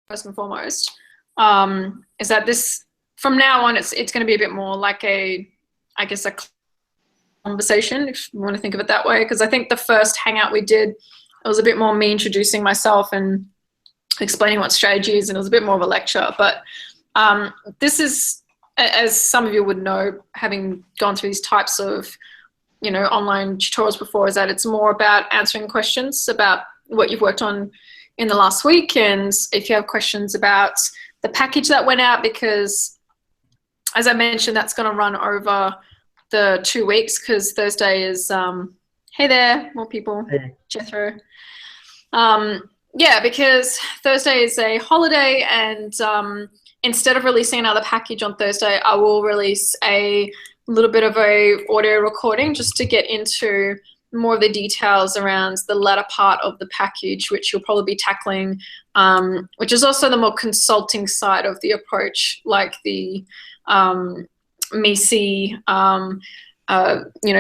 first and foremost, is that this, from now on, it's going to be a bit more like a conversation, if you want to think of it that way. Because I think the first hangout we did, it was a bit more me introducing myself and explaining what strategy is, and it was a bit more of a lecture. But this is, as some of you would know, having gone through these types of, online tutorials before, is that it's more about answering questions about what you've worked on in the last week. And if you have questions about the package that went out, because as I mentioned, that's going to run over the 2 weeks, because Thursday is, hey there, more people, hey. Jethro. Yeah, because Thursday is a holiday, and instead of releasing another package on Thursday, I will release a little bit of a audio recording just to get into more of the details around the latter part of the package, which you'll probably be tackling, which is also the more consulting side of the approach, like the MECE,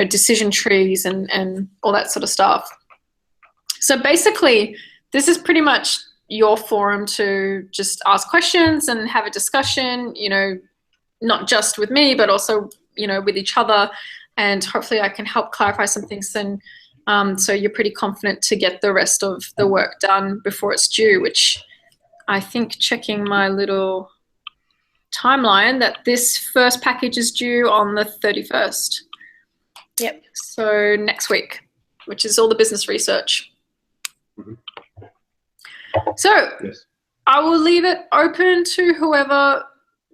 decision trees and all that sort of stuff. So basically, this is pretty much your forum to just ask questions and have a discussion, not just with me, but also, with each other. And hopefully I can help clarify some things then, so you're pretty confident to get the rest of the work done before it's due, which I think, checking my little timeline, that this first package is due on the 31st. Yep. So next week, which is all the business research. Mm-hmm. So yes. I will leave it open to whoever,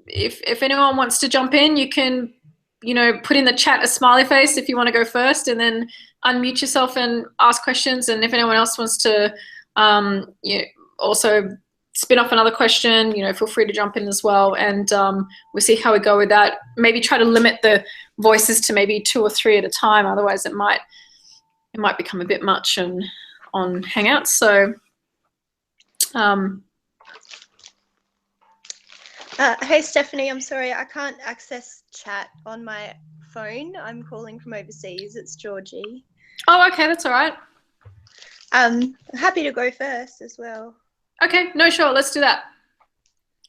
if anyone wants to jump in, you can, put in the chat a smiley face if you want to go first, and then unmute yourself and ask questions. And if anyone else wants to also spin off another question, feel free to jump in as well. And we'll see how we go with that. Maybe try to limit the voices to maybe 2 or 3 at a time. Otherwise it might become a bit much on Hangouts. So hey Stephanie, I'm sorry, I can't access chat on my phone. I'm calling from overseas. It's Georgie. Oh, okay, that's all right. I'm happy to go first as well. Okay, no, sure, let's do that.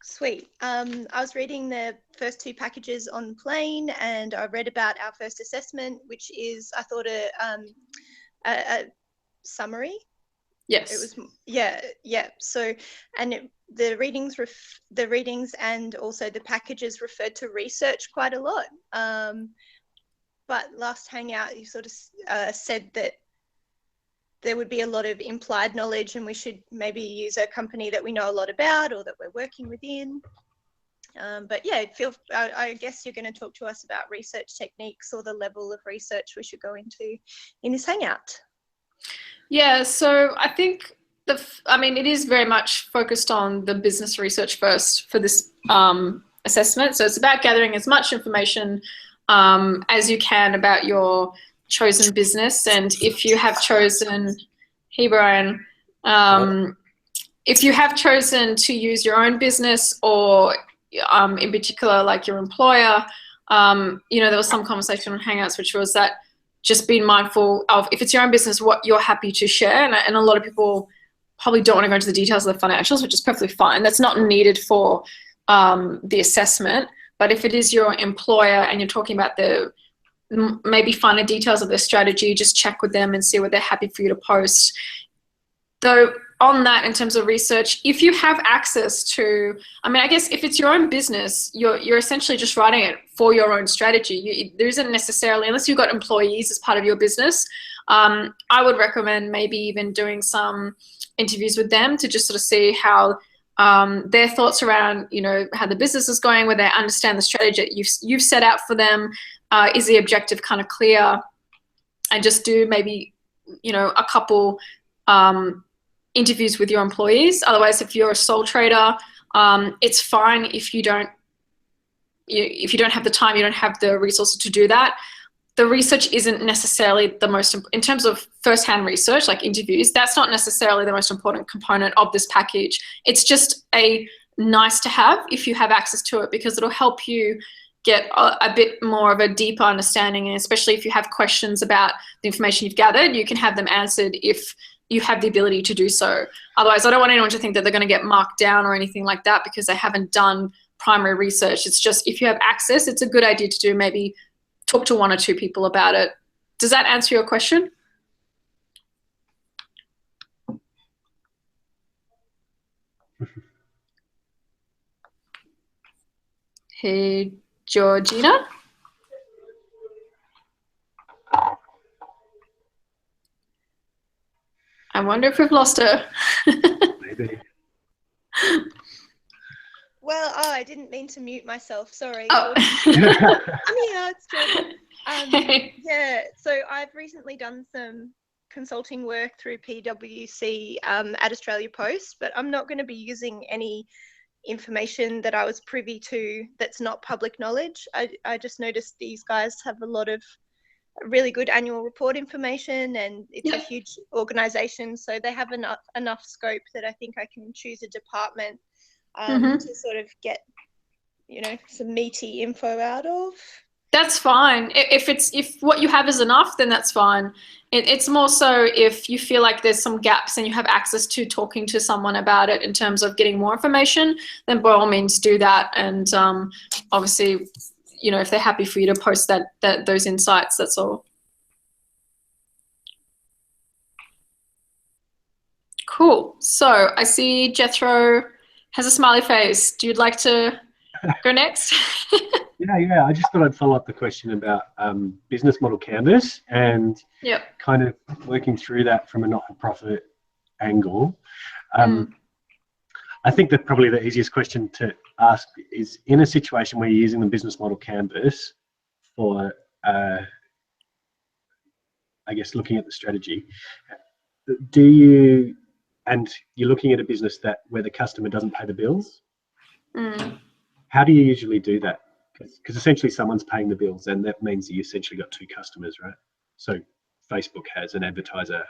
Sweet. I was reading the first 2 packages on Plane, and I read about our first assessment, which is, I thought, a summary. Yes. It was, yeah. So, and the readings and also the packages referred to research quite a lot. But last Hangout, you sort of said that there would be a lot of implied knowledge, and we should maybe use a company that we know a lot about or that we're working within. But yeah, I guess you're going to talk to us about research techniques or the level of research we should go into in this Hangout. Yeah, so I think it is very much focused on the business research first for this assessment. So it's about gathering as much information as you can about your chosen business. And if you have chosen, hey Brian, if you have chosen to use your own business or in particular like your employer, there was some conversation on Hangouts which was that just being mindful of, if it's your own business, what you're happy to share. And a lot of people probably don't want to go into the details of the financials, which is perfectly fine. That's not needed for the assessment. But if it is your employer and you're talking about the maybe finer details of their strategy, just check with them and see what they're happy for you to post. Though on that, in terms of research, if you have access to, I guess if it's your own business, you're essentially just writing it for your own strategy. There isn't necessarily, unless you've got employees as part of your business, I would recommend maybe even doing some interviews with them to just sort of see how their thoughts around, how the business is going, whether they understand the strategy that you've set out for them. Is the objective kind of clear? And just do maybe, a couple interviews with your employees. Otherwise, if you're a sole trader, it's fine if you don't have the time, you don't have the resources to do that. The research isn't necessarily the most, in terms of first-hand research, like interviews, that's not necessarily the most important component of this package. It's just a nice to have if you have access to it, because it'll help you get a bit more of a deeper understanding, and especially if you have questions about the information you've gathered, you can have them answered if you have the ability to do so. Otherwise, I don't want anyone to think that they're going to get marked down or anything like that because they haven't done primary research. It's just if you have access, it's a good idea to do, maybe talk to 1 or 2 people about it. Does that answer your question? Hey, Georgina? I wonder if we've lost her. Maybe. Well, I didn't mean to mute myself. Sorry. Oh. Yeah, it's Jordan. Yeah, so I've recently done some consulting work through PwC at Australia Post, but I'm not going to be using any information that I was privy to that's not public knowledge. I just noticed these guys have a lot of really good annual report information, and it's a huge organization, so they have enough scope that I think I can choose a department to sort of get, you know, some meaty info out of. That's fine. If what you have is enough, then that's fine. It's more so if you feel like there's some gaps and you have access to talking to someone about it in terms of getting more information, then by all means do that. And obviously, you know, if they're happy for you to post those insights, that's all. Cool. So I see Jethro has a smiley face. Do you like to go next? Yeah. I just thought I'd follow up the question about business model canvas and kind of working through that from a not-for-profit angle. I think that probably the easiest question to ask is, in a situation where you're using the business model canvas for, I guess, looking at the strategy, and you're looking at a business where the customer doesn't pay the bills, how do you usually do that? Because essentially someone's paying the bills, and that means that you essentially got 2 customers, right? So Facebook has an advertiser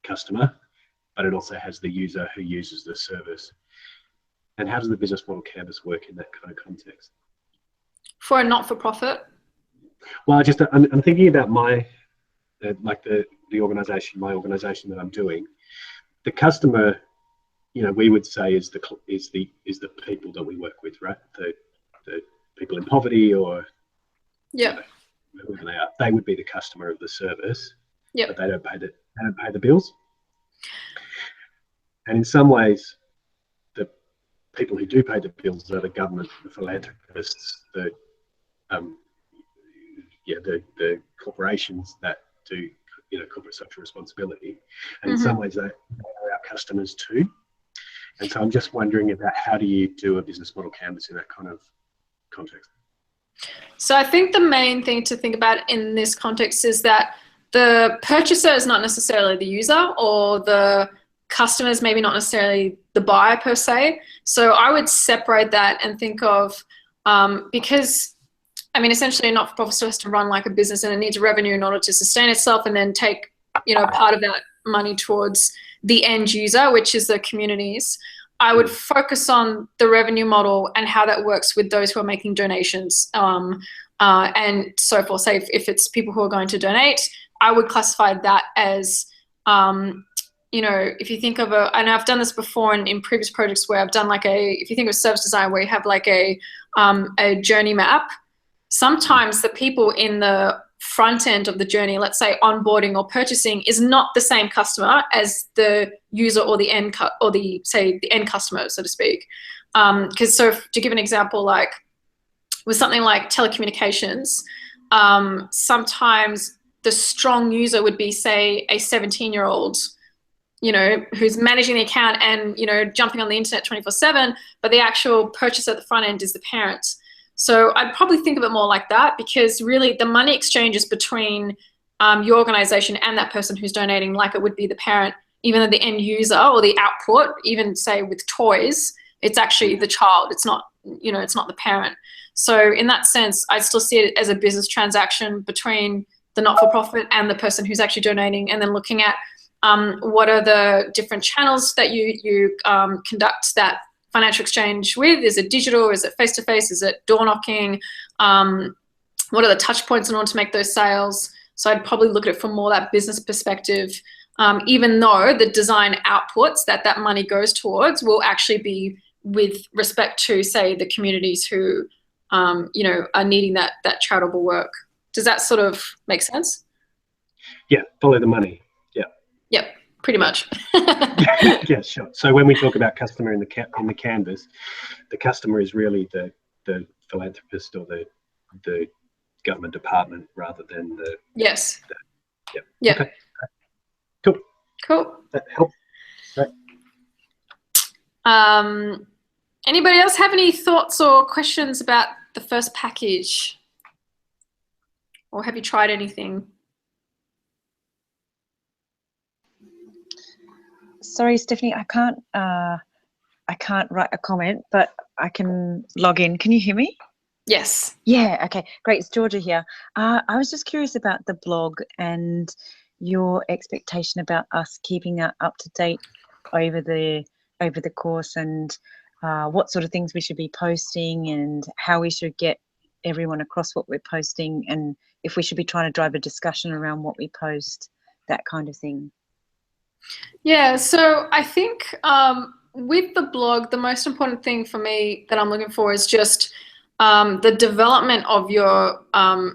customer, but it also has the user who uses the service. And how does the business model canvas work in that kind of context? For a not-for-profit? Well, I'm thinking about my organization that I'm doing. The customer, you know, we would say is the people that we work with, right? The people in poverty, or whoever they are, they would be the customer of the service. But they don't pay the bills. And in some ways, the people who do pay the bills are the government, the philanthropists, the corporations that do, you know, corporate social responsibility. And in some ways, they are our customers too. And so I'm just wondering about, how do you do a business model canvas in that kind of context? So I think the main thing to think about in this context is that the purchaser is not necessarily the user, or the customer is maybe not necessarily the buyer per se. So I would separate that and think of, because, I mean, essentially a not-for-profit still has to run like a business, and it needs revenue in order to sustain itself, and then take, you know, part of that money towards the end user, which is the communities. I would focus on the revenue model and how that works with those who are making donations, and so forth. Say if it's people who are going to donate, I would classify that as, you know, if you think of and I've done this before in previous projects where I've done like if you think of service design where you have like a journey map, sometimes the people in the front end of the journey, let's say onboarding or purchasing, is not the same customer as the user or the end customer, so to speak. Because to give an example, like with something like telecommunications, sometimes the strong user would be, say, a 17-year-old, you know, who's managing the account and, you know, jumping on the internet 24/7, but the actual purchase at the front end is the parent. So I'd probably think of it more like that, because really the money exchange is between your organization and that person who's donating, like it would be the parent, even though the end user or the output, even say with toys, it's actually the child. It's not, you know, it's not the parent. So in that sense, I still see it as a business transaction between the not-for-profit and the person who's actually donating, and then looking at what are the different channels that you conduct that financial exchange with. Is it digital? Is it face-to-face? Is it door knocking? What are the touch points in order to make those sales? So I'd probably look at it from more that business perspective. even though the design outputs that money goes towards will actually be with respect to, say, the communities who, you know, are needing that charitable work. Does that sort of make sense? Yeah, follow the money. Yeah. Yep, pretty much. Yeah, sure. So when we talk about customer in the canvas, the customer is really the philanthropist or the government department rather than the. Yes. Yeah. Yeah. Okay. Cool. Cool. That helps. Right. Anybody else have any thoughts or questions about the first package? Or have you tried anything? Sorry, Stephanie, I can't write a comment, but I can log in. Can you hear me? Yes. Yeah, okay, great. It's Georgia here. I was just curious about the blog and your expectation about us keeping it up to date over the course, and what sort of things we should be posting and how we should get everyone across what we're posting, and if we should be trying to drive a discussion around what we post, that kind of thing. Yeah, so I think with the blog, the most important thing for me that I'm looking for is just the development of your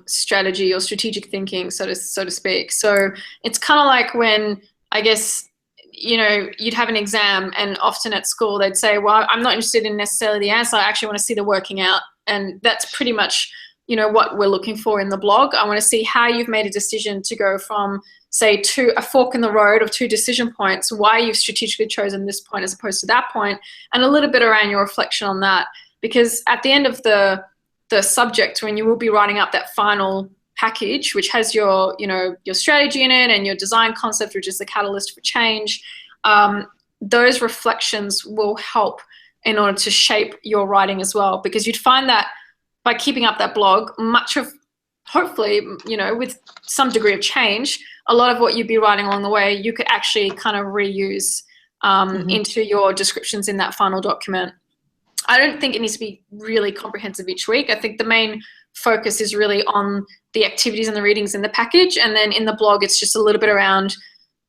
strategy or strategic thinking, so to speak. So it's kind of like when, I guess, you know, you'd have an exam, and often at school they'd say, well, I'm not interested in necessarily the answer, I actually want to see the working out. And that's pretty much, you know, what we're looking for in the blog. I want to see how you've made a decision to go from, say, to a fork in the road of 2 decision points, why you've strategically chosen this point as opposed to that point, and a little bit around your reflection on that. Because at the end of the subject, when you will be writing up that final package, which has your, you know, your strategy in it and your design concept, which is the catalyst for change, those reflections will help in order to shape your writing as well. Because you'd find that by keeping up that blog, much of, hopefully, you know, with some degree of change, a lot of what you'd be writing along the way, you could actually kind of reuse into your descriptions in that final document. I don't think it needs to be really comprehensive each week. I think the main focus is really on the activities and the readings in the package. And then in the blog, it's just a little bit around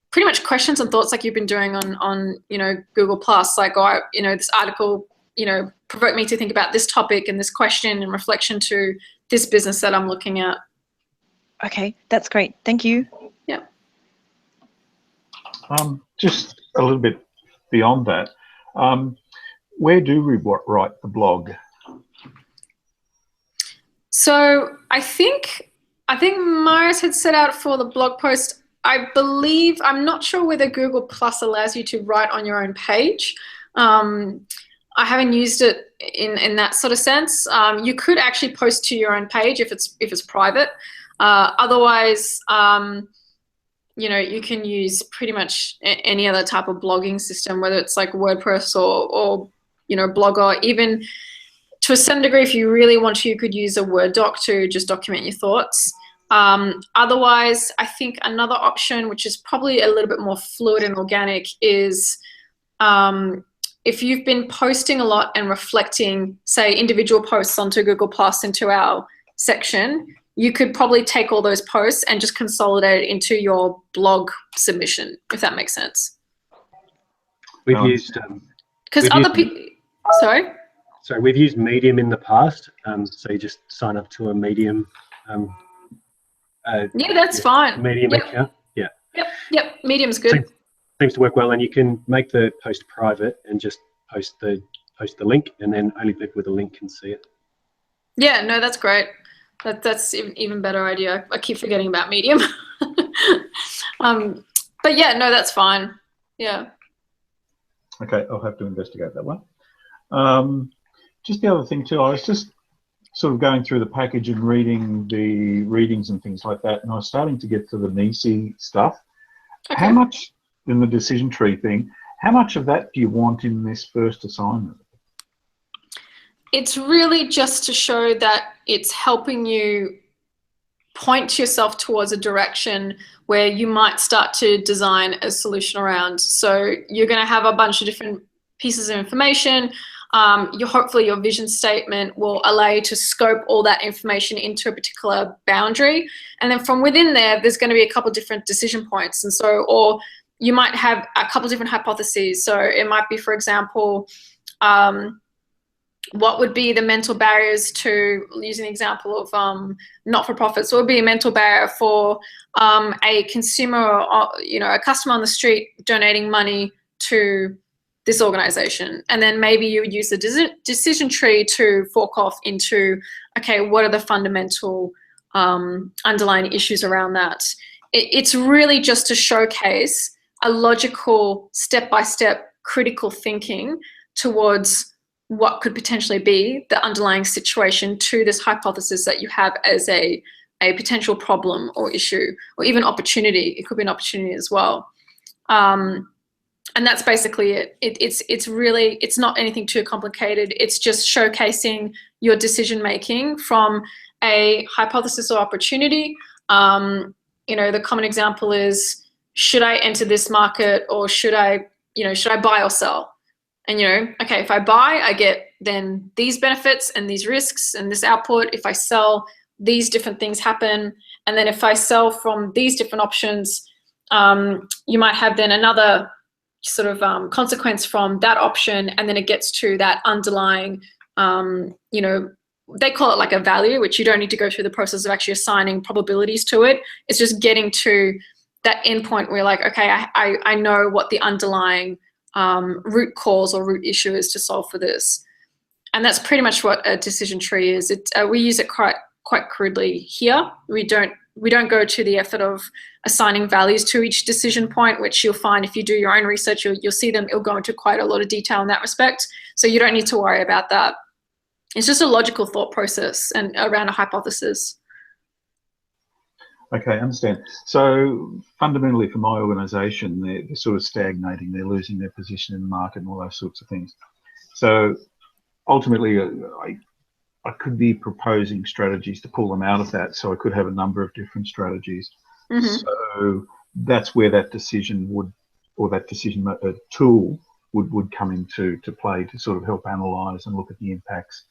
pretty much questions and thoughts like you've been doing on you know, Google Plus, like, oh, you know, this article, you know, provoked me to think about this topic and this question in reflection to this business that I'm looking at. Okay, that's great. Thank you. Yeah. Just a little bit beyond that, where do we write the blog? So I think Marius had set out for the blog post, I believe, I'm not sure whether Google Plus allows you to write on your own page. I haven't used it in that sort of sense. You could actually post to your own page if it's private. Otherwise, you know, you can use pretty much any other type of blogging system, whether it's like WordPress or you know, Blogger. Even to a certain degree, if you really want to, you could use a Word doc to just document your thoughts. Otherwise, I think another option, which is probably a little bit more fluid and organic, is if you've been posting a lot and reflecting, say, individual posts onto Google Plus into our section, you could probably take all those posts and just consolidate it into your blog submission, if that makes sense. We've used because other people. Sorry, we've used Medium in the past. So you just sign up to a Medium. Yeah, that's fine. Medium account. Yeah. Yep. Medium's good. Seems to work well, and you can make the post private and just post the link, and then only people with a link can see it. Yeah, no, that's great. That's even better idea. I keep forgetting about Medium. But yeah, no, that's fine. Yeah. Okay, I'll have to investigate that one. Just the other thing too, I was just sort of going through the package and reading the readings and things like that, and I was starting to get to the NICE stuff. Okay. How much, in the decision tree thing, how much of that do you want in this first assignment? It's really just to show that it's helping you point yourself towards a direction where you might start to design a solution around. So you're going to have a bunch of different pieces of information. Hopefully your vision statement will allow you to scope all that information into a particular boundary. And then from within there, there's going to be a couple of different decision points. And so, or you might have a couple of different hypotheses. So it might be, for example, what would be the mental barriers to, using the example of not-for-profits, what would be a mental barrier for a consumer or, you know, a customer on the street donating money to this organization? And then maybe you would use the decision tree to fork off into, okay, what are the fundamental underlying issues around that? It's really just to showcase a logical, step-by-step critical thinking towards what could potentially be the underlying situation to this hypothesis that you have as a potential problem or issue, or even opportunity. It could be an opportunity as well. And that's basically it. It's really, it's not anything too complicated. It's just showcasing your decision-making from a hypothesis or opportunity. You know, the common example is, should I enter this market, or should I buy or sell? And, you know, okay, if I buy, I get then these benefits and these risks and this output. If I sell, these different things happen. And then if I sell from these different options, you might have then another sort of consequence from that option. And then it gets to that underlying, you know, they call it like a value, which you don't need to go through the process of actually assigning probabilities to it. It's just getting to that endpoint where you're like, okay, I know what the underlying root cause or root issue is to solve for this. And that's pretty much what a decision tree is. We use it quite crudely here. We don't go to the effort of assigning values to each decision point, which you'll find if you do your own research, you'll see them. It'll go into quite a lot of detail in that respect. So you don't need to worry about that. It's just a logical thought process and around a hypothesis. Okay, I understand. So fundamentally for my organisation, they're sort of stagnating. They're losing their position in the market and all those sorts of things. So ultimately, I could be proposing strategies to pull them out of that. So I could have a number of different strategies. Mm-hmm. So that's where that decision would, or that decision tool would come into play to sort of help analyse and look at the impacts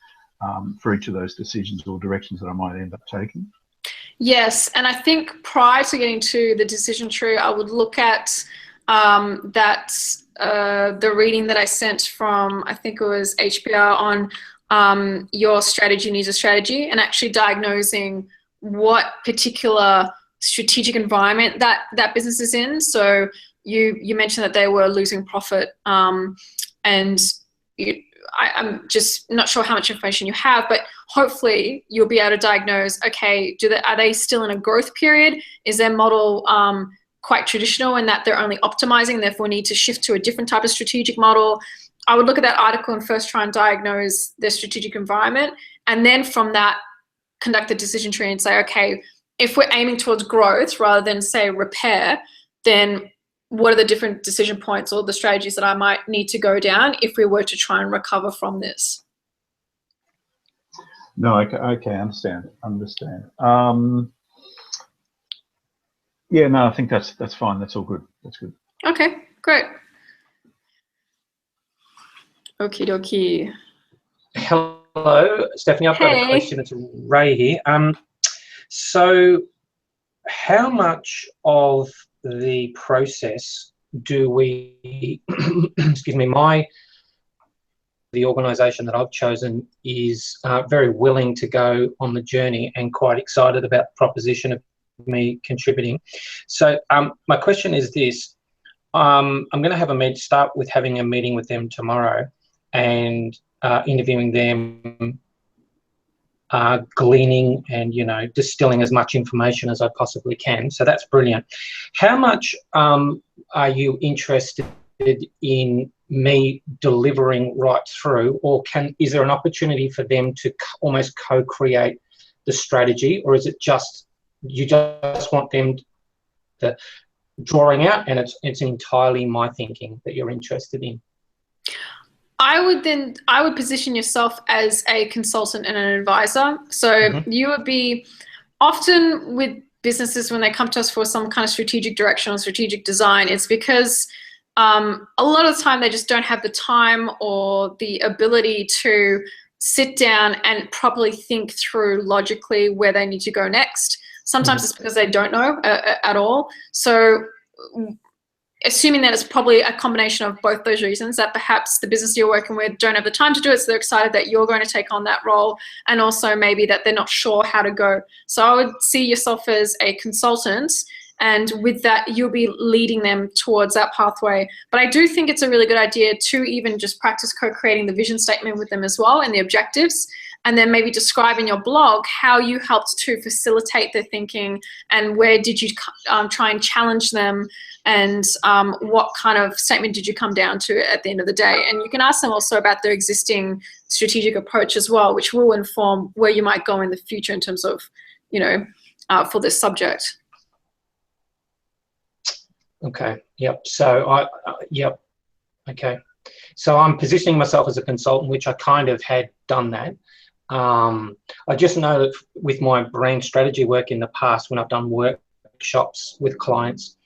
for each of those decisions or directions that I might end up taking. Yes, and I think prior to getting to the decision tree, I would look at the reading that I sent from, I think it was HBR, on your strategy needs a strategy, and actually diagnosing what particular strategic environment that business is in. So you mentioned that they were losing profit, and I'm just not sure how much information you have, but hopefully you'll be able to diagnose, okay, are they still in a growth period? Is their model quite traditional in that they're only optimizing, therefore need to shift to a different type of strategic model? I would look at that article and first try and diagnose their strategic environment, and then from that conduct the decision tree and say, okay, if we're aiming towards growth rather than say repair, then what are the different decision points or the strategies that I might need to go down if we were to try and recover from this? No, okay, I understand. Yeah, no, I think that's fine. That's all good. That's good. Okay, great. Okie dokie. Hello, Stephanie. I've got a question. It's Ray here. So how much of the process do we, excuse me, the organisation that I've chosen is very willing to go on the journey and quite excited about the proposition of me contributing. So my question is this. I'm going to have start with having a meeting with them tomorrow and interviewing them, gleaning and, you know, distilling as much information as I possibly can. So that's brilliant. How much are you interested in me delivering right through, or is there an opportunity for them to almost co-create the strategy, or is it just you just want them to drawing out and it's entirely my thinking that you're interested in? I would position yourself as a consultant and an advisor. So you would be often with businesses when they come to us for some kind of strategic direction or strategic design, it's because a lot of the time they just don't have the time or the ability to sit down and properly think through logically where they need to go next. Sometimes it's because they don't know at all. So assuming that it's probably a combination of both those reasons, that perhaps the business you're working with don't have the time to do it, so they're excited that you're going to take on that role, and also maybe that they're not sure how to go. So I would see yourself as a consultant, and with that, you'll be leading them towards that pathway. But I do think it's a really good idea to even just practice co-creating the vision statement with them as well, and the objectives, and then maybe describe in your blog how you helped to facilitate their thinking, and where did you try and challenge them, and what kind of statement did you come down to at the end of the day. And you can ask them also about their existing strategic approach as well, which will inform where you might go in the future in terms of, you know, for this subject. Okay. Yep. So yep. Okay. So I'm positioning myself as a consultant, which I kind of had done that. I just know that with my brand strategy work in the past, when I've done workshops with clients,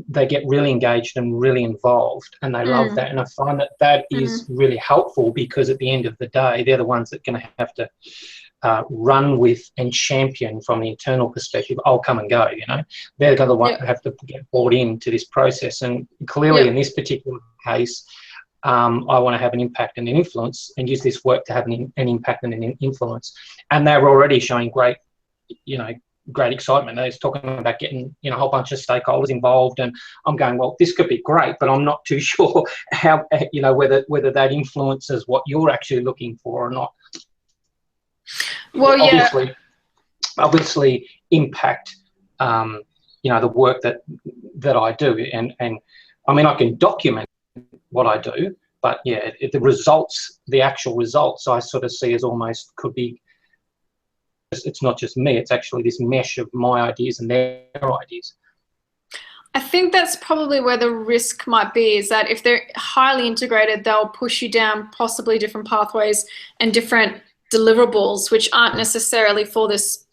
they get really engaged and really involved, and they love that. And I find that that is really helpful, because at the end of the day, they're the ones that are going to have to run with and champion from the internal perspective. I'll come and go, you know. They're the ones that have to get bought into this process. And clearly in this particular case, I want to have an impact and an influence, and use this work to have an impact and an influence. And they're already showing great, you know, great excitement. They're talking about getting, you know, a whole bunch of stakeholders involved, and I'm going, well, this could be great, but I'm not too sure how, you know, whether that influences what you're actually looking for or not. Well, obviously impact, you know, the work that I do, and I mean, I can document what I do, but yeah, the results, the actual results, I sort of see as almost could be, it's not just me, it's actually this mesh of my ideas and their ideas. I think that's probably where the risk might be, is that if they're highly integrated, they'll push you down possibly different pathways and different deliverables, which aren't necessarily for this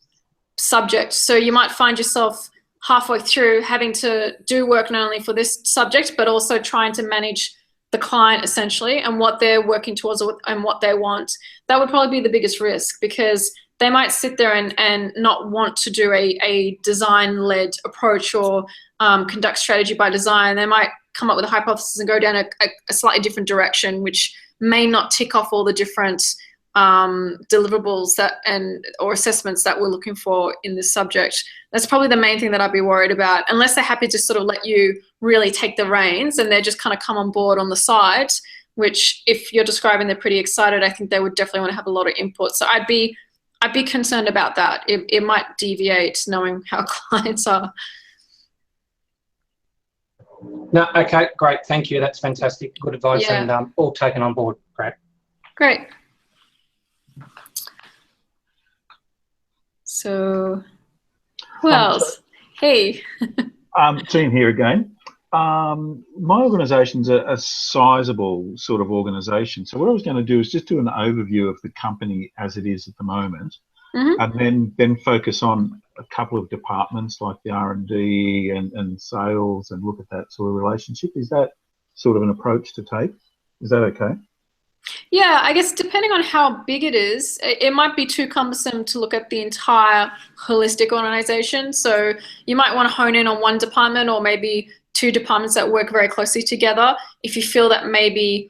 subject. So you might find yourself halfway through having to do work not only for this subject, but also trying to manage the client essentially, and what they're working towards and what they want. That would probably be the biggest risk, because they might sit there and not want to do a design-led approach, or conduct strategy by design. They might come up with a hypothesis and go down a slightly different direction, which may not tick off all the different deliverables or assessments that we're looking for in this subject. That's probably the main thing that I'd be worried about, unless they're happy to sort of let you really take the reins and they're just kind of come on board on the side, which if you're describing they're pretty excited, I think they would definitely want to have a lot of input. So I'd be concerned about that. It might deviate, knowing how clients are. No, okay, great, thank you. That's fantastic, good advice, and all taken on board. Great. So, who else? Hey. Gene here again. My organisation's a sizable sort of organisation. So what I was going to do is just do an overview of the company as it is at the moment, and then focus on a couple of departments like the R&D and sales, and look at that sort of relationship. Is that sort of an approach to take? Is that okay? Yeah, I guess depending on how big it is, it might be too cumbersome to look at the entire holistic organisation. So you might want to hone in on one department, or maybe two departments that work very closely together. If you feel that maybe,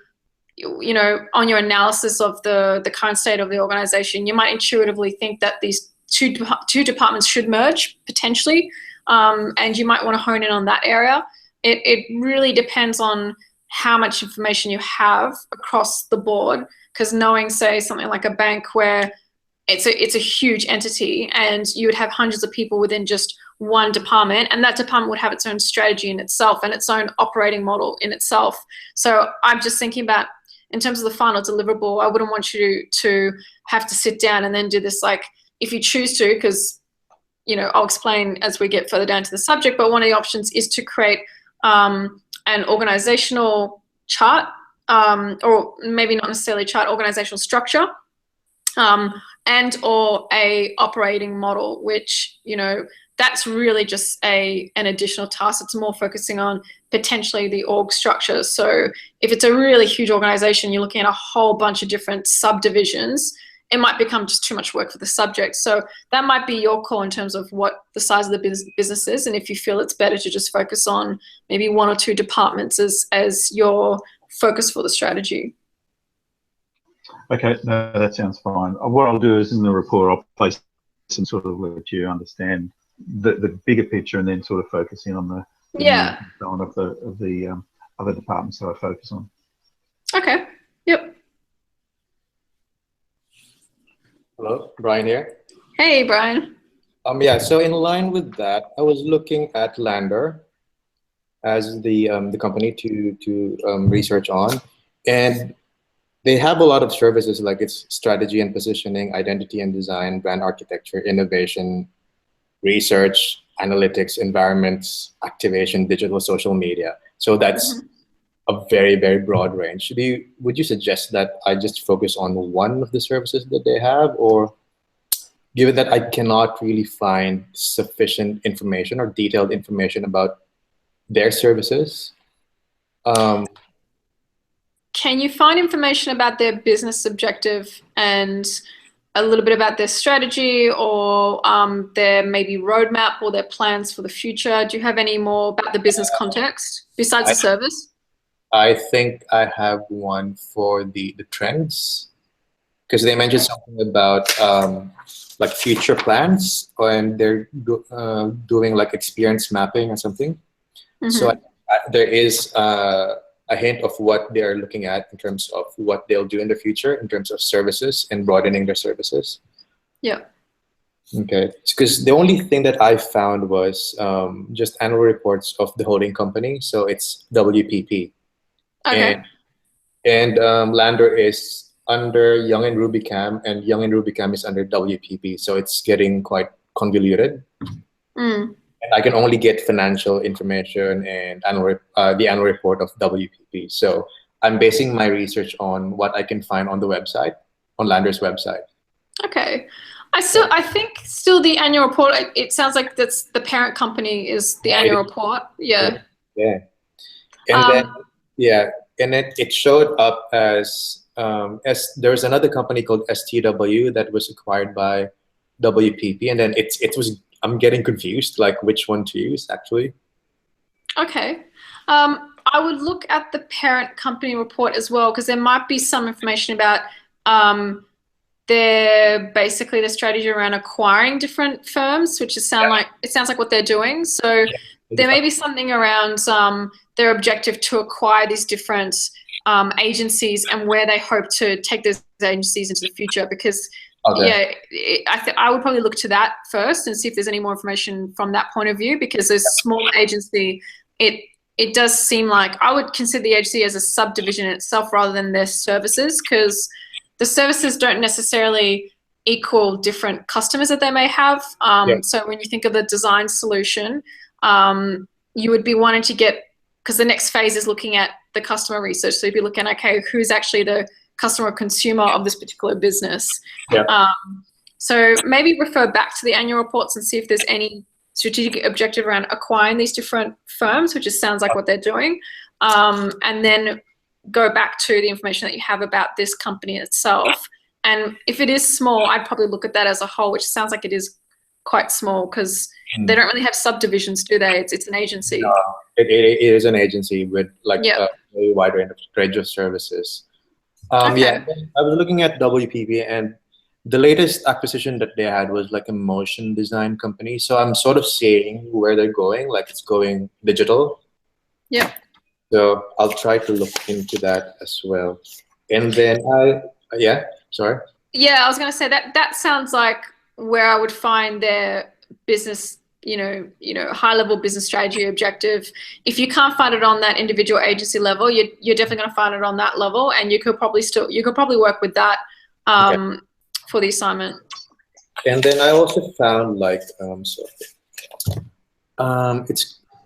you know, on your analysis of the current state of the organisation, you might intuitively think that these two departments should merge potentially, and you might want to hone in on that area. It really depends on how much information you have across the board, because knowing, say, something like a bank where it's a huge entity and you would have hundreds of people within just one department, and that department would have its own strategy in itself and its own operating model in itself. So I'm just thinking about, in terms of the final deliverable, I wouldn't want you to have to sit down and then do this, like, if you choose to, because, you know, I'll explain as we get further down to the subject, but one of the options is to create an organizational chart, or maybe not necessarily chart, organizational structure, and or a operating model, which, you know, that's really just an additional task. It's more focusing on potentially the org structure. So if it's a really huge organization, you're looking at a whole bunch of different subdivisions, it might become just too much work for the subject. So that might be your call in terms of what the size of the business is, and if you feel it's better to just focus on maybe 1 or 2 departments as your focus for the strategy. Okay, no, that sounds fine. What I'll do is in the report, I'll place some sort of let you understand the bigger picture, and then sort of focus in on the Yeah. of the other departments that I focus on. Okay. Yep. Hello, Brian here. Hey, Brian. Yeah, so in line with that, I was looking at Lander as the company to research on, and they have a lot of services like it's strategy and positioning, identity and design, brand architecture, innovation, research, analytics, environments, activation, digital, social media. So that's a very, very broad range. Would you suggest that I just focus on one of the services that they have, or given that I cannot really find sufficient information or detailed information about their services? Can you find information about their business objective and a little bit about their strategy, or their maybe roadmap or their plans for the future? Do you have any more about the business context besides the service? I think I have one for the trends, because they mentioned something about like future plans, and they're doing like experience mapping or something. So there is a hint of what they're looking at in terms of what they'll do in the future in terms of services and broadening their services. Yeah. Okay, because the only thing that I found was just annual reports of the holding company. So it's WPP. Okay. And Lander is under Young and Rubicam, and Young and Rubicam is under WPP. So it's getting quite convoluted. And I can only get financial information and the annual report of WPP. So I'm basing my research on what I can find on the website, on Lander's website. Okay. I think still the annual report, it sounds like that's the parent company is the annual report. Yeah. Yeah. And then it showed up as there's another company called STW that was acquired by WPP, and then I'm getting confused, like which one to use actually. Okay. I would look at the parent company report as well, because there might be some information about basically the strategy around acquiring different firms, which sounds like what they're doing. So there may be something around their objective to acquire these different agencies and where they hope to take those agencies into the future, because I would probably look to that first and see if there's any more information from that point of view, because there's a small agency, it does seem like I would consider the agency as a subdivision in itself rather than their services, because the services don't necessarily equal different customers that they may have. So when you think of the design solution, you would be wanting to get, because the next phase is looking at the customer research. So you'd be looking, okay, who's actually the customer or consumer of this particular business? So maybe refer back to the annual reports and see if there's any strategic objective around acquiring these different firms, which just sounds like what they're doing. And then go back to the information that you have about this company itself. And if it is small, I'd probably look at that as a whole, which sounds like it is quite small, because they don't really have subdivisions, do they? It's an agency. It is an agency with like a very wide range of services. Okay. I was looking at WPP, and the latest acquisition that they had was like a motion design company. So I'm sort of seeing where they're going, like it's going digital. Yeah. So I'll try to look into that as well. And then sorry. Yeah, I was going to say that sounds like where I would find their business, high level business strategy objective. If you can't find it on that individual agency level, you're definitely going to find it on that level, and you could probably work with that for the assignment. And then I also found like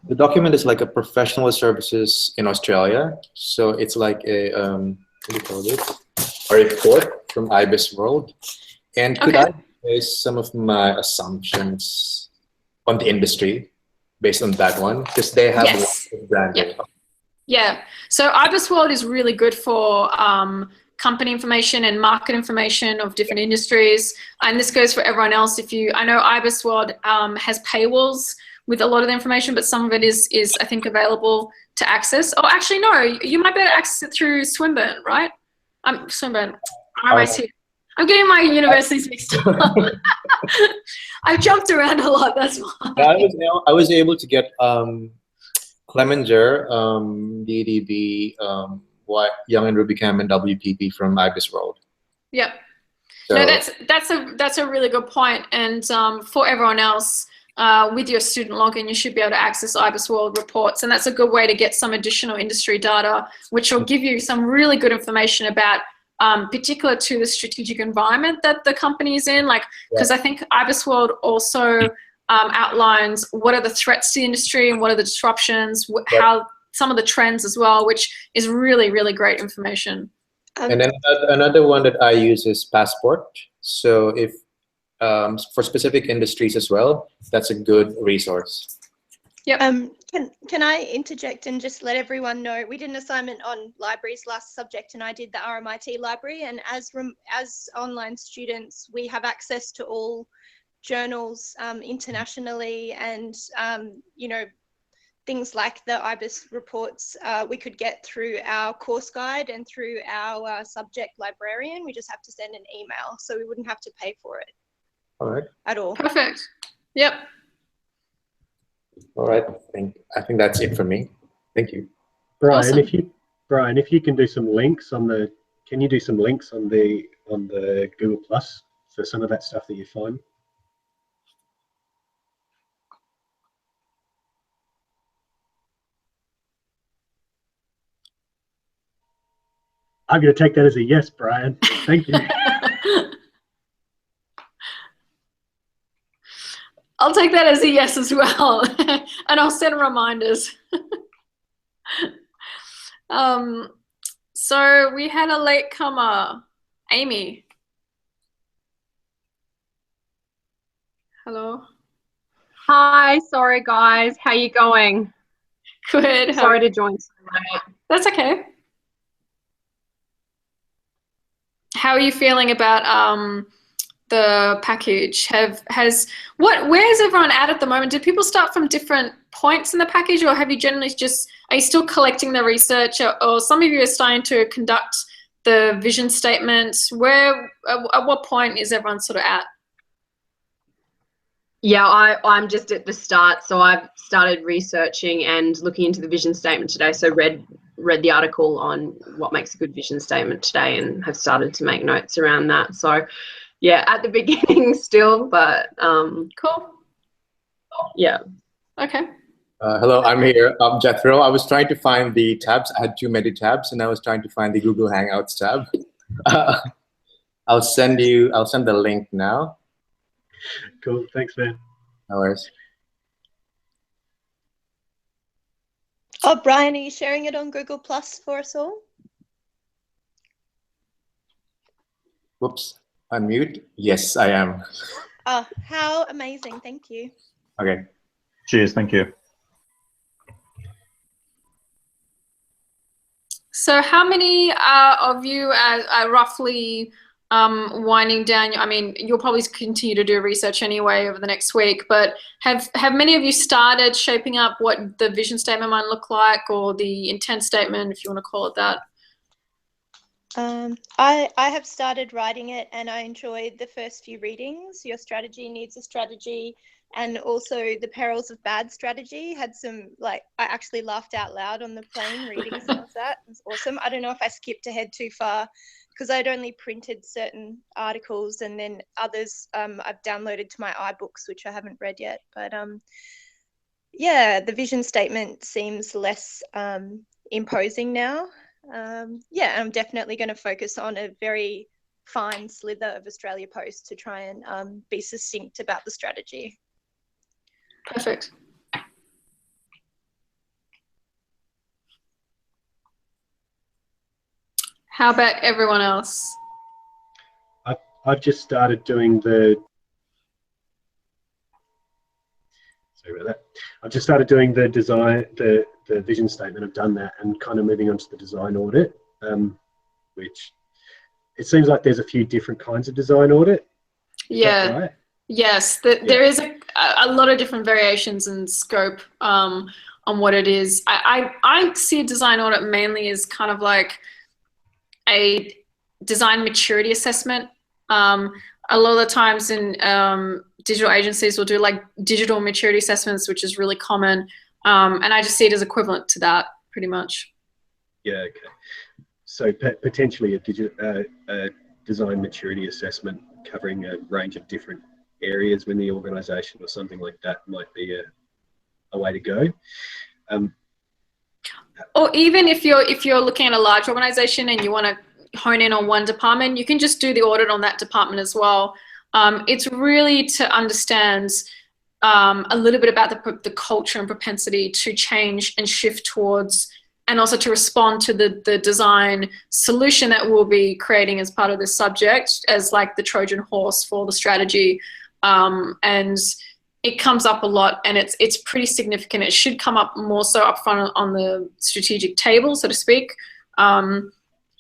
the document is like a professional services in Australia. So it's like a what do you call it? A report from IBIS World. And could I base some of my assumptions on the industry based on that one? Because they have branding. Yeah. So IBIS World is really good for company information and market information of different industries. And this goes for everyone else. I know IBIS World has paywalls with a lot of the information, but some of it is I think available to access. Oh, actually, no, you might be able to access it through Swinburne, right? Swinburne, RMIT. I'm getting my universities mixed up. I've jumped around a lot, that's why. I was able to get Clemenger, DDB, Young and Rubicam, and WPP from IBIS World. Yep. So, no, that's a really good point. And for everyone else, with your student login, you should be able to access IBIS World reports, and that's a good way to get some additional industry data, which will give you some really good information about particular to the strategic environment that the company is in. Like, because I think IBIS World also outlines what are the threats to the industry and what are the disruptions, how some of the trends as well, which is really, really great information. And then another one that I use is Passport. So if for specific industries as well, that's a good resource. Yep. Can I interject and just let everyone know we did an assignment on libraries last subject, and I did the RMIT library. And as online students, we have access to all journals internationally, and you know, things like the IBIS reports we could get through our course guide and through our subject librarian. We just have to send an email, so we wouldn't have to pay for it. All right. At all. Perfect. Yep. All right. I think that's it for me. Thank you. Brian, Awesome. if you can do some links on the, can you do some links on the Google Plus for some of that stuff that you find? I'm going to take that as a yes, Brian. Thank you. I'll take that as a yes as well. And I'll send reminders. So we had a latecomer, Amy. Hello. Hi, sorry guys, how you going? Good. Sorry to join so late. That's okay. How are you feeling about the package? Where's everyone at the moment? Did people start from different points in the package, or have you generally are you still collecting the research, or some of you are starting to conduct the vision statement? At what point is everyone sort of at? Yeah, I'm just at the start, so I've started researching and looking into the vision statement today. So read the article on what makes a good vision statement today, and have started to make notes around that. So yeah, at the beginning still, but Cool. Yeah. Okay. Hello, I'm here. I'm Jethro. I was trying to find the tabs. I had too many tabs, and I was trying to find the Google Hangouts tab. I'll send the link now. Cool. Thanks, man. No worries. Oh, Brian, are you sharing it on Google Plus for us all? Whoops. Unmute. Yes, I am. Oh, how amazing. Thank you. Okay. Cheers. Thank you. So how many of you are roughly winding down? I mean, you'll probably continue to do research anyway over the next week, but have many of you started shaping up what the vision statement might look like, or the intent statement, if you want to call it that? I have started writing it, and I enjoyed the first few readings. Your strategy needs a strategy, and also the perils of bad strategy had some, like, I actually laughed out loud on the plane reading some of that. It was awesome. I don't know if I skipped ahead too far, because I'd only printed certain articles, and then others I've downloaded to my iBooks, which I haven't read yet. But yeah, the vision statement seems less imposing now. Yeah, I'm definitely going to focus on a very fine slither of Australia Post to try and be succinct about the strategy. Perfect. How about everyone else? I've just started doing the. Sorry about that. I've just started doing the design, the vision statement. I've done that, and kind of moving on to the design audit, which it seems like there's a few different kinds of design audit. Is Yeah. that right? Yes, there is a lot of different variations in scope on what it is. I see a design audit mainly as kind of like a design maturity assessment. A lot of the times in digital agencies will do like digital maturity assessments, which is really common. And I just see it as equivalent to that pretty much. Yeah, okay. So potentially a design maturity assessment covering a range of different areas within the organisation or something like that might be a way to go. Or even if you're looking at a large organisation and you want to hone in on one department, you can just do the audit on that department as well. It's really to understand a little bit about the culture and propensity to change and shift towards, and also to respond to the design solution that we'll be creating as part of this subject, as like the Trojan horse for the strategy. And it comes up a lot, and it's pretty significant. It should come up more so up front on the strategic table, so to speak.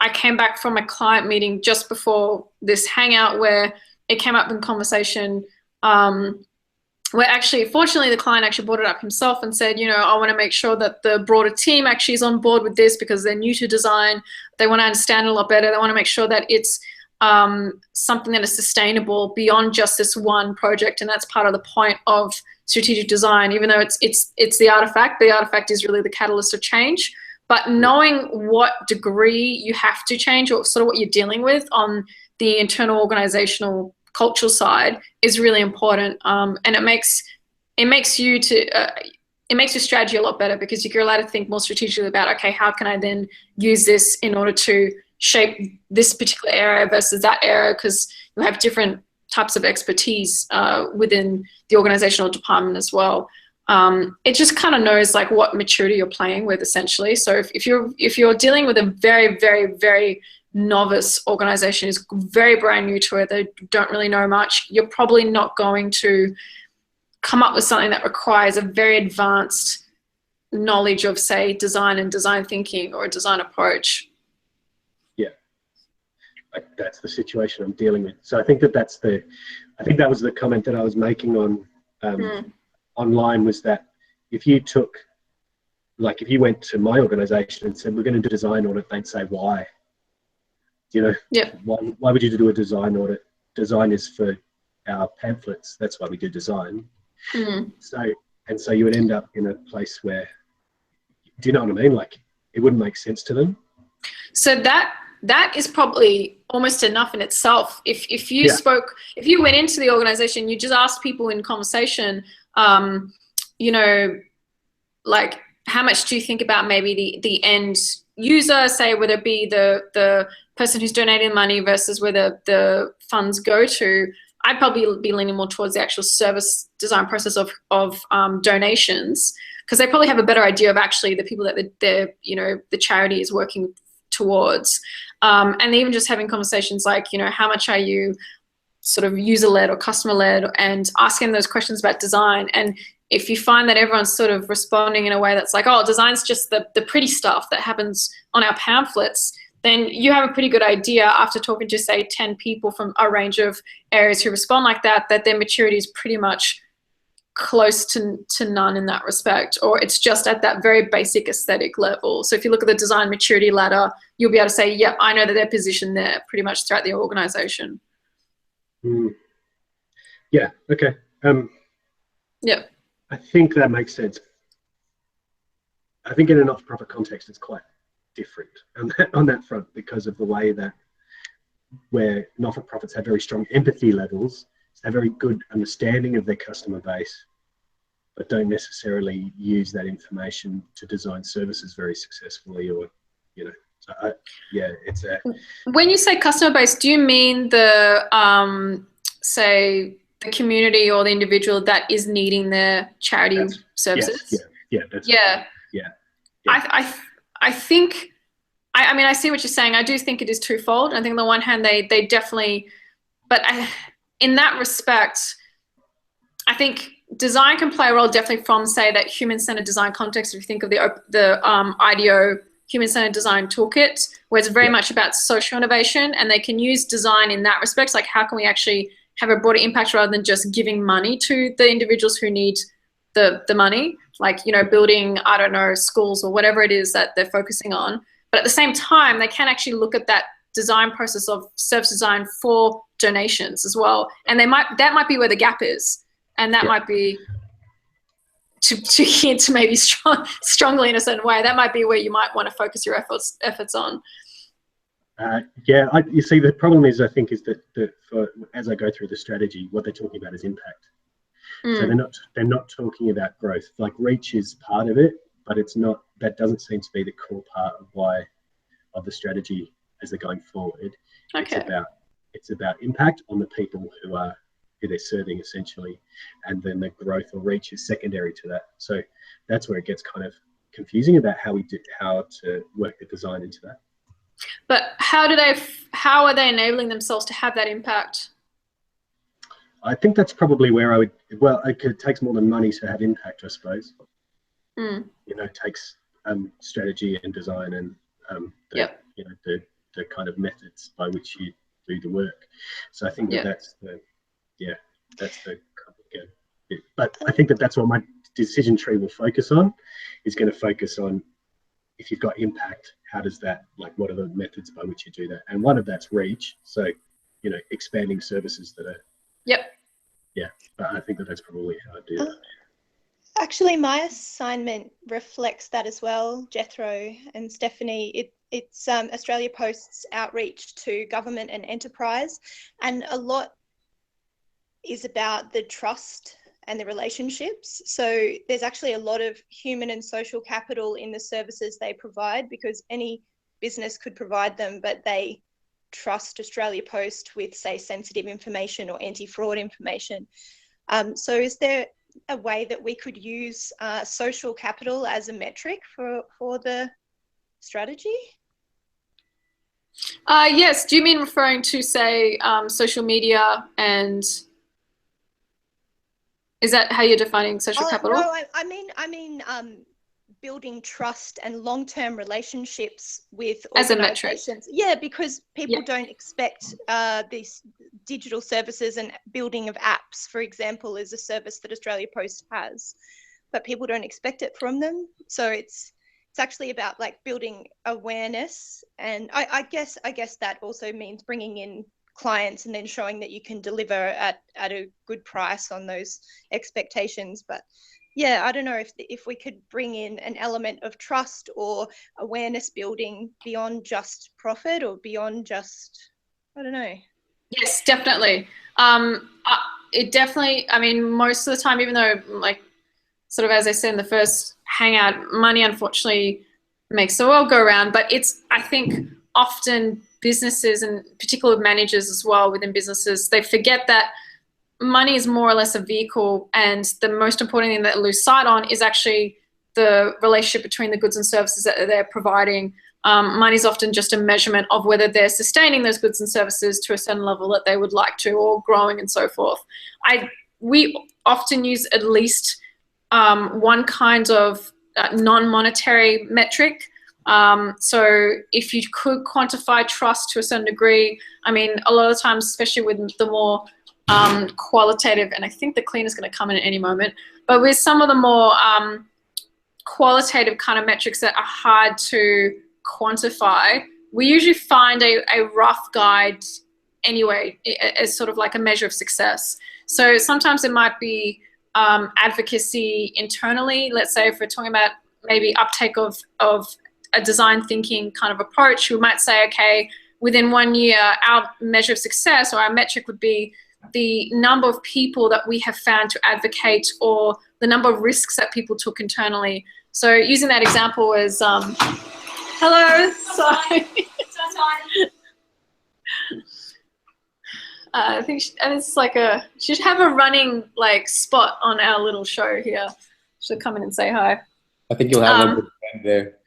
I came back from a client meeting just before this hangout where it came up in conversation, where actually, fortunately, the client actually brought it up himself and said, I want to make sure that the broader team actually is on board with this because they're new to design. They want to understand it a lot better. They want to make sure that it's something that is sustainable beyond just this one project. And that's part of the point of strategic design, even though it's the artifact is really the catalyst of change. But knowing what degree you have to change, or sort of what you're dealing with on the internal organizational cultural side, is really important. And it makes your strategy a lot better, because you're allowed to think more strategically about, okay, how can I then use this in order to shape this particular area versus that area, because you have different types of expertise within the organizational department as well. It just kind of knows like what maturity you're playing with, essentially. So if you're dealing with a very, very, very novice organization who's very brand new to it, they don't really know much, you're probably not going to come up with something that requires a very advanced knowledge of, say, design and design thinking or a design approach. Yeah, that's the situation I'm dealing with. So I think that was the comment that I was making on online, was that if you went to my organization and said, we're going to do a design audit, they'd say, why? Why would you do a design audit? Design is for our pamphlets. That's why we do design. So you would end up in a place where, do you know what I mean? Like, it wouldn't make sense to them. So that is probably almost enough in itself. If you went into the organization, you just asked people in conversation, like, how much do you think about maybe the end user, say, whether it be the person who's donating money versus where the funds go to? I'd probably be leaning more towards the actual service design process of donations, because they probably have a better idea of actually the people that the charity is working towards. And even just having conversations like, how much are you sort of user-led or customer-led, and asking those questions about design. And if you find that everyone's sort of responding in a way that's like, oh, design's just the pretty stuff that happens on our pamphlets, then you have a pretty good idea, after talking to, say, 10 people from a range of areas who respond like that their maturity is pretty much close to none in that respect, or it's just at that very basic aesthetic level. So if you look at the design maturity ladder, you'll be able to say, yep, I know that they're positioned there pretty much throughout the organization. Yeah, okay. Yeah. I think that makes sense. I think in a not-for-profit context, it's quite different on that front, because of the way that where not-for-profits have very strong empathy levels, have very good understanding of their customer base, but don't necessarily use that information to design services very successfully, or, so it's a... When you say customer base, do you mean the, say, the community or the individual that is needing their charity services? I think, I mean, I see what you're saying. I do think it is twofold. I think on the one hand, they definitely, but in that respect, I think design can play a role definitely from, say, that human-centered design context. If you think of the IDEO human-centered design toolkit, where it's very much about social innovation, and they can use design in that respect. Like, how can we actually have a broader impact rather than just giving money to the individuals who need the money, like, you know, building, I don't know, schools or whatever it is that they're focusing on. But at the same time, they can actually look at that design process of service design for donations as well. And that might be where the gap is. And that might be, to hint maybe strongly in a certain way, that might be where you might want to focus your efforts on. You see, the problem is, I think, is that as I go through the strategy, what they're talking about is impact. So they're not talking about growth. Like, reach is part of it, but it's not. That doesn't seem to be the core part of the strategy as they're going forward. Okay. It's about impact on the people who they're serving, essentially, and then the growth or reach is secondary to that. So that's where it gets kind of confusing about how to work the design into that. But how are they enabling themselves to have that impact? I think that's probably where it takes more than money to have impact, I suppose. You know, it takes strategy and design and the kind of methods by which you do the work. So I think that's the complicated bit. But I think that's what my decision tree will focus on, is going to focus on, if you've got impact, how does that, like, what are the methods by which you do that? And one of that's reach. So, you know, expanding services that are. But I think that's probably how I do that. Actually, my assignment reflects that as well, Jethro and Stephanie. It's Australia Post's outreach to government and enterprise, and a lot is about the trust and the relationships. So there's actually a lot of human and social capital in the services they provide, because any business could provide them, but they trust Australia Post with, say, sensitive information or anti-fraud information. So is there a way that we could use social capital as a metric for the strategy? Yes. Do you mean referring to, say, social media, and is that how you're defining social capital? No, I mean building trust and long-term relationships with organizations. Yeah, because people don't expect these digital services, and building of apps, for example, is a service that Australia Post has, but people don't expect it from them. So it's actually about, like, building awareness, and I guess that also means bringing in clients and then showing that you can deliver at a good price on those expectations. But yeah, I don't know if we could bring in an element of trust or awareness building beyond just profit, or beyond just, I don't know. Yes, definitely. It definitely, I mean, most of the time, even though, like, sort of as I said in the first hangout, money unfortunately makes the world go around, but it's, I think, often businesses, and particularly managers as well within businesses, they forget that money is more or less a vehicle, and the most important thing that they lose sight on is actually the relationship between the goods and services that they're providing. Money is often just a measurement of whether they're sustaining those goods and services to a certain level that they would like to, or growing and so forth. We often use at least one kind of non-monetary metric. So if you could quantify trust to a certain degree, I mean, a lot of the times, especially with the more qualitative, and I think the cleaner's going to come in at any moment, but with some of the more qualitative kind of metrics that are hard to quantify, we usually find a rough guide anyway as sort of like a measure of success. So sometimes it might be advocacy internally. Let's say if we're talking about maybe uptake of a design thinking kind of approach, we might say, okay, within 1 year, our measure of success or our metric would be the number of people that we have found to advocate, or the number of risks that people took internally. So using that example as, hello, sorry. I think it's like she should have a running, like, spot on our little show here. She'll come in and say hi. I think you'll have a good friend there.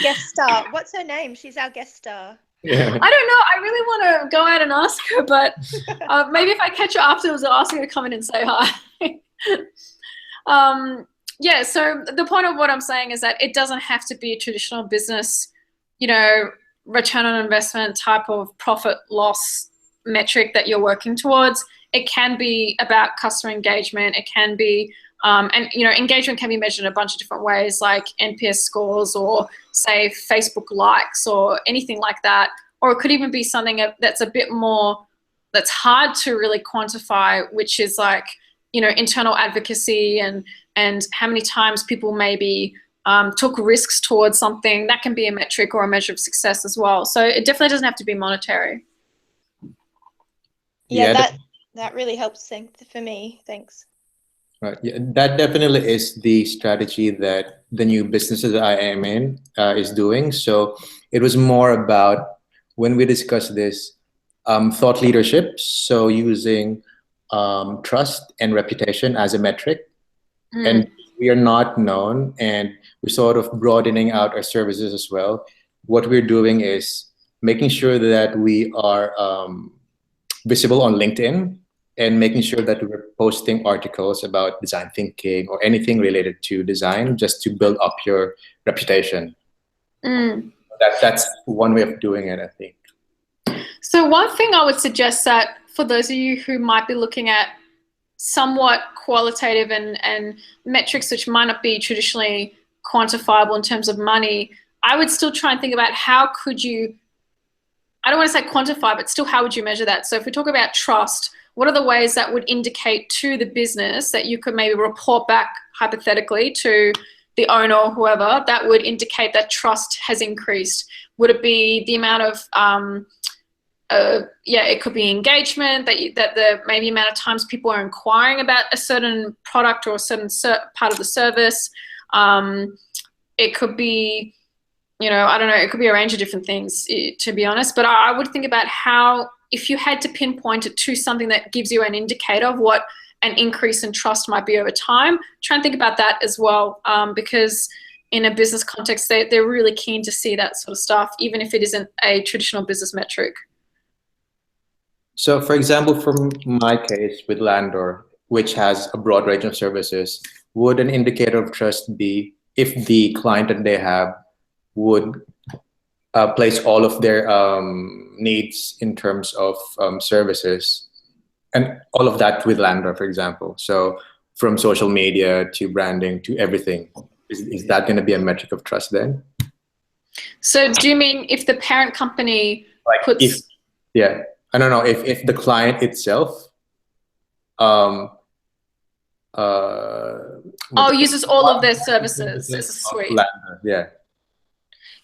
Guest star. What's her name? She's our guest star. Yeah. I don't know. I really want to go out and ask her, but maybe if I catch her afterwards, I'll ask her to come in and say hi. yeah, so the point of what I'm saying is that it doesn't have to be a traditional business, return on investment type of profit loss metric that you're working towards. It can be about customer engagement. It can be, engagement can be measured in a bunch of different ways, like NPS scores or say Facebook likes or anything like that. Or it could even be something that's a bit more, that's hard to really quantify, which is like, internal advocacy and how many times people maybe took risks towards something. That can be a metric or a measure of success as well. So it definitely doesn't have to be monetary. Yeah, that really helps for me. Thanks. Right. Yeah, that definitely is the strategy that the new businesses that I am in is doing. So it was more about, when we discussed this, thought leadership. So using trust and reputation as a metric. And we are not known, and we're sort of broadening out our services as well. What we're doing is making sure that we are visible on LinkedIn, and making sure that we're posting articles about design thinking or anything related to design, just to build up your reputation. That's one way of doing it, I think. So one thing I would suggest, that for those of you who might be looking at somewhat qualitative and metrics which might not be traditionally quantifiable in terms of money, I would still try and think about how could you, I don't want to say quantify, but still how would you measure that? So if we talk about trust, what are the ways that would indicate to the business that you could maybe report back hypothetically to the owner or whoever that would indicate that trust has increased? Would it be the amount of it could be engagement, that the maybe amount of times people are inquiring about a certain product or a certain part of the service. It could be, I don't know, it could be a range of different things, to be honest. But I would think about how, if you had to pinpoint it to something that gives you an indicator of what an increase in trust might be over time, try and think about that as well, because in a business context, they're really keen to see that sort of stuff, even if it isn't a traditional business metric. So, for example, from my case with Landor, which has a broad range of services, would an indicator of trust be if the client that they have would place all of their needs in terms of services, and all of that with Landor, for example? So from social media to branding to everything, is that going to be a metric of trust then? So do you mean if the parent company puts... I don't know if the client itself uses all of their services as a suite. Yeah,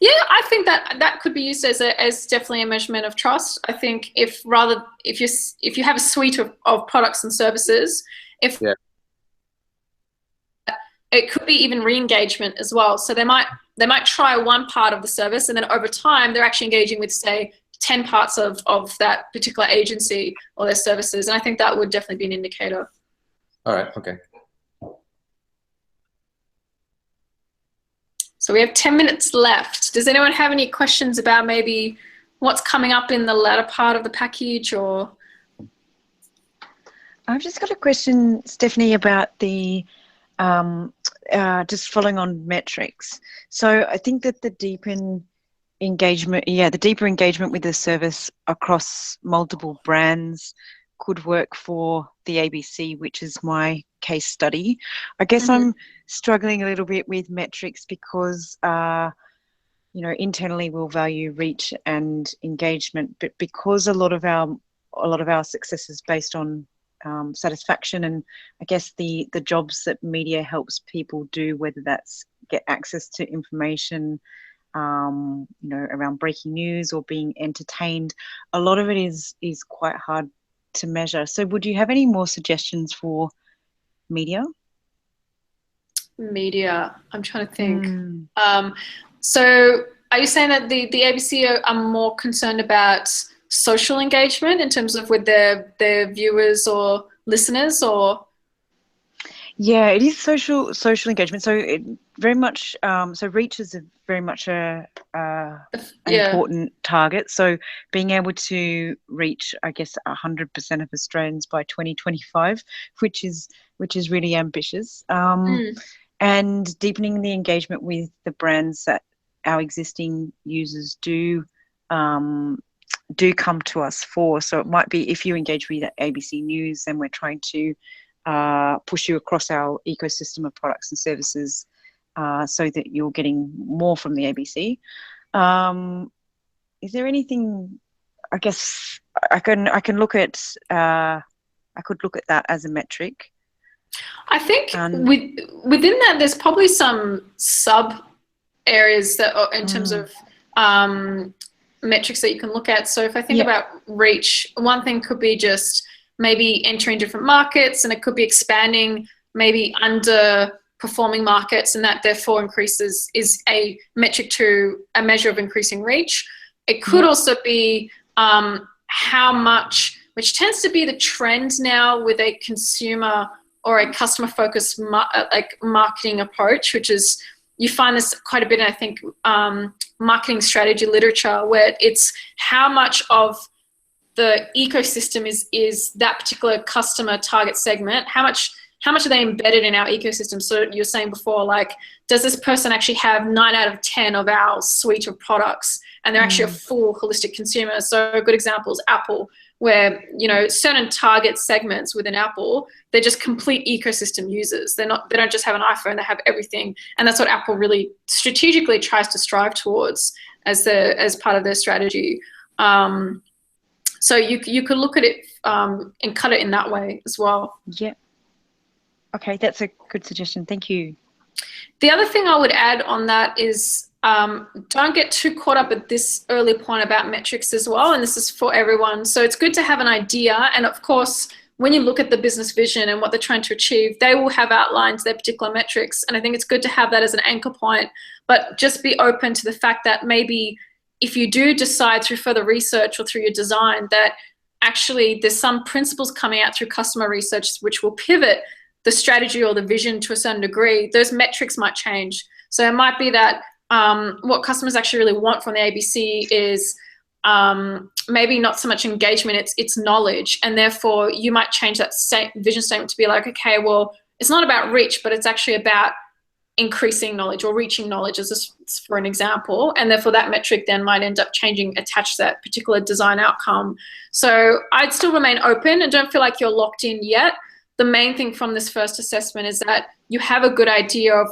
I think that could be used as definitely a measurement of trust. I think if you have a suite of products and services, it could be even re-engagement as well. So they might try one part of the service, and then over time they're actually engaging with, say, 10 parts of that particular agency or their services. And I think that would definitely be an indicator. All right, okay. So we have 10 minutes left. Does anyone have any questions about maybe what's coming up in the latter part of the package? Or I've just got a question, Stephanie, about the just following on metrics. So I think that the deeper engagement with the service across multiple brands could work for the ABC, which is my case study. I guess I'm struggling a little bit with metrics because internally we'll value reach and engagement, but because a lot of our success is based on satisfaction, and I guess the jobs that media helps people do, whether that's get access to information, around breaking news or being entertained, a lot of it is quite hard to measure. So would you have any more suggestions for media? I'm trying to think. So are you saying that the ABC are more concerned about social engagement in terms of with their viewers or listeners, or? Yeah, it is social engagement. So it very much, so reach is very much an important target. So being able to reach, I guess, 100% of Australians by 2025, which is really ambitious. and deepening the engagement with the brands that our existing users do come to us for. So it might be if you engage with ABC News, then we're trying to push you across our ecosystem of products and services so that you're getting more from the ABC. Is there anything? I guess I can look at. I could look at that as a metric. I think within that, there's probably some sub areas that are in terms of metrics that you can look at. So if I think about reach, one thing could be just maybe entering different markets, and it could be expanding maybe underperforming markets, and that therefore is a metric to a measure of increasing reach. It could also be how much, which tends to be the trend now with a consumer or a customer focused marketing approach, which is, you find this quite a bit in, I think, marketing strategy literature, where it's how much of the ecosystem is that particular customer target segment, how much are they embedded in our ecosystem? So you're saying before, like, does this person actually have 9 out of 10 of our suite of products, and they're actually a full holistic consumer? So a good example is Apple, where, you know, certain target segments within Apple, they're just complete ecosystem users. They don't just have an iPhone, they have everything. And that's what Apple really strategically tries to strive towards as part of their strategy. So you could look at it and cut it in that way as well. Yeah. Okay, that's a good suggestion. Thank you. The other thing I would add on that is don't get too caught up at this early point about metrics as well. And this is for everyone. So it's good to have an idea. And of course, when you look at the business vision and what they're trying to achieve, they will have outlined their particular metrics. And I think it's good to have that as an anchor point, but just be open to the fact that maybe if you do decide through further research or through your design that actually there's some principles coming out through customer research which will pivot the strategy or the vision to a certain degree, those metrics might change. So it might be that what customers actually really want from the ABC is maybe not so much engagement, it's knowledge. And therefore you might change that vision statement to be like, okay, well, it's not about reach, but it's actually about increasing knowledge or reaching knowledge, as just for an example. And therefore that metric then might end up changing attached to that particular design outcome. So I'd still remain open and don't feel like you're locked in yet. The main thing from this first assessment is that you have a good idea of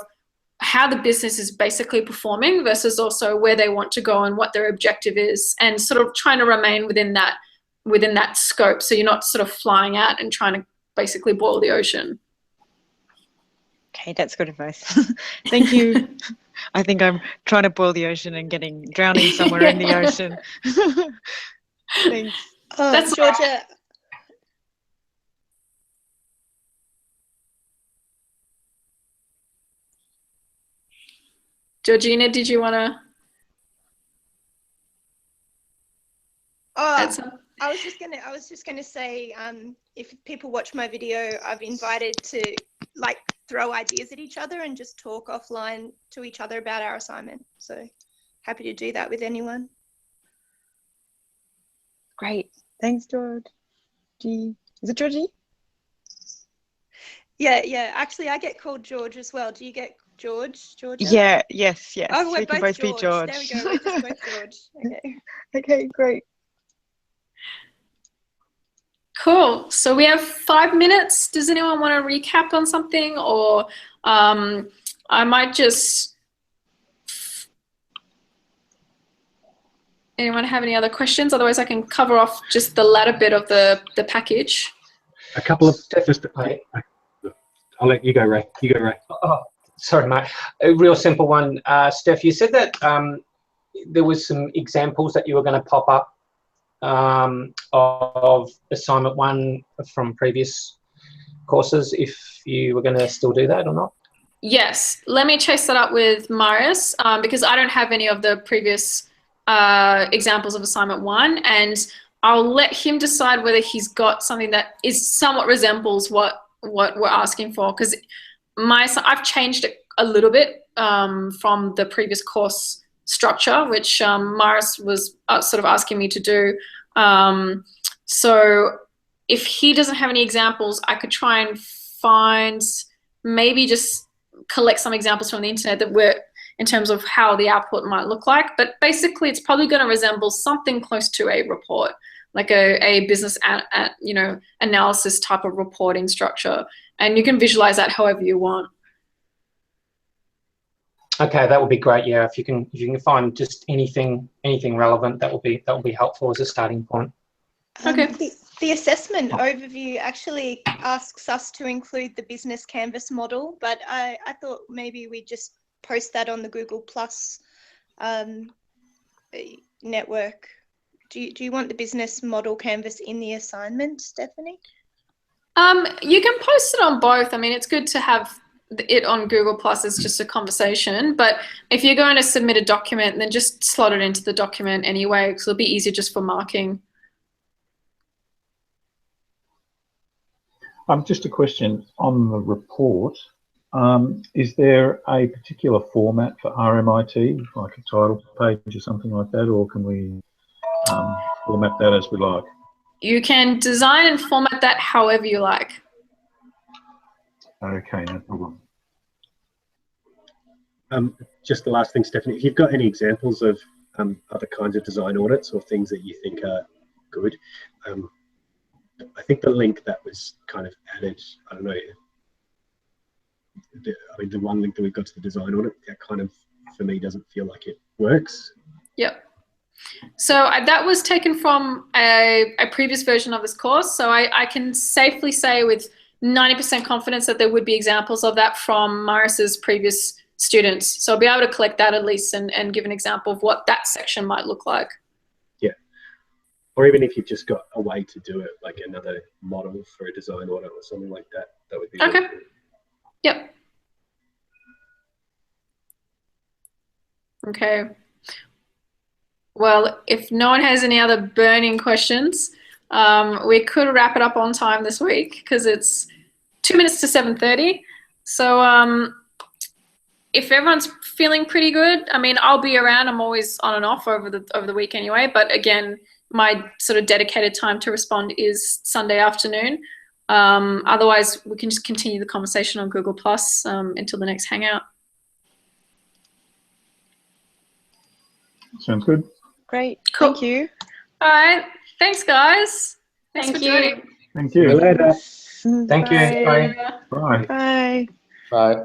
how the business is basically performing versus also where they want to go and what their objective is, and sort of trying to remain within that scope. So you're not sort of flying out and trying to basically boil the ocean. Okay, that's good advice. Thank you. I think I'm trying to boil the ocean and drowning somewhere in the ocean. Thanks. That's Georgia. Georgina, did you want to add something? I was just gonna say, if people watch my video, I've invited to like throw ideas at each other and just talk offline to each other about our assignment. So happy to do that with anyone. Great. Thanks, George. Is it Georgie? Yeah. Actually, I get called George as well. Do you get George? Yeah. Yes. Oh, we can both be George. There we go. We're just both George. Okay. Okay. Great. Cool. So we have 5 minutes. Does anyone want to recap on something, or I might just. Anyone have any other questions? Otherwise, I can cover off just the latter bit of the package. A couple of I'll let you go, Ray. Oh, sorry, mate. A real simple one. Steph, you said that there was some examples that you were going to pop up of assignment 1 from previous courses, if you were going to still do that or not. Yes. Let me chase that up with Marius because I don't have any of the previous examples of assignment 1, and I'll let him decide whether he's got something that is somewhat resembles what we're asking for, because I've changed it a little bit from the previous course structure, which Marius was sort of asking me to do. So if he doesn't have any examples, I could try and find maybe just collect some examples from the internet that were in terms of how the output might look like. But basically, it's probably going to resemble something close to a report, like a business analysis type of reporting structure. And you can visualize that however you want. Okay, that would be great. Yeah, if you can find just anything relevant, that will be helpful as a starting point. Okay. The assessment overview actually asks us to include the business canvas model, but I thought maybe we just post that on the Google Plus network. Do you want the business model canvas in the assignment, Stephanie? You can post it on both. I mean, it's good to have it on Google Plus as just a conversation, but if you're going to submit a document, then just slot it into the document anyway, because it'll be easier just for marking. Just a question on the report. Is there a particular format for RMIT, like a title page or something like that, or can we format that as we like? You can design and format that however you like. Okay, no problem. Just the last thing, Stephanie, if you've got any examples of other kinds of design audits or things that you think are good, I think the link that was kind of added, I don't know, the one link that we've got to the design audit, that kind of, for me, doesn't feel like it works. Yep. So that was taken from a previous version of this course. So I can safely say with 90% confidence that there would be examples of that from Maris's previous students. So I'll be able to collect that at least and give an example of what that section might look like. Yeah. Or even if you've just got a way to do it, like another model for a design audit or something like that, that would be okay. Really good. Yep. Okay. Well, if no one has any other burning questions, we could wrap it up on time this week because it's 2 minutes to 7:30. So if everyone's feeling pretty good, I mean, I'll be around. I'm always on and off over the week anyway. But again, my sort of dedicated time to respond is Sunday afternoon. Otherwise, we can just continue the conversation on Google Plus until the next Hangout. Sounds good. Great. Cool. Thank you. All right. Thanks, guys. Thanks for joining. Thank See you you. later. Thank you. Bye. Bye. Bye. Bye.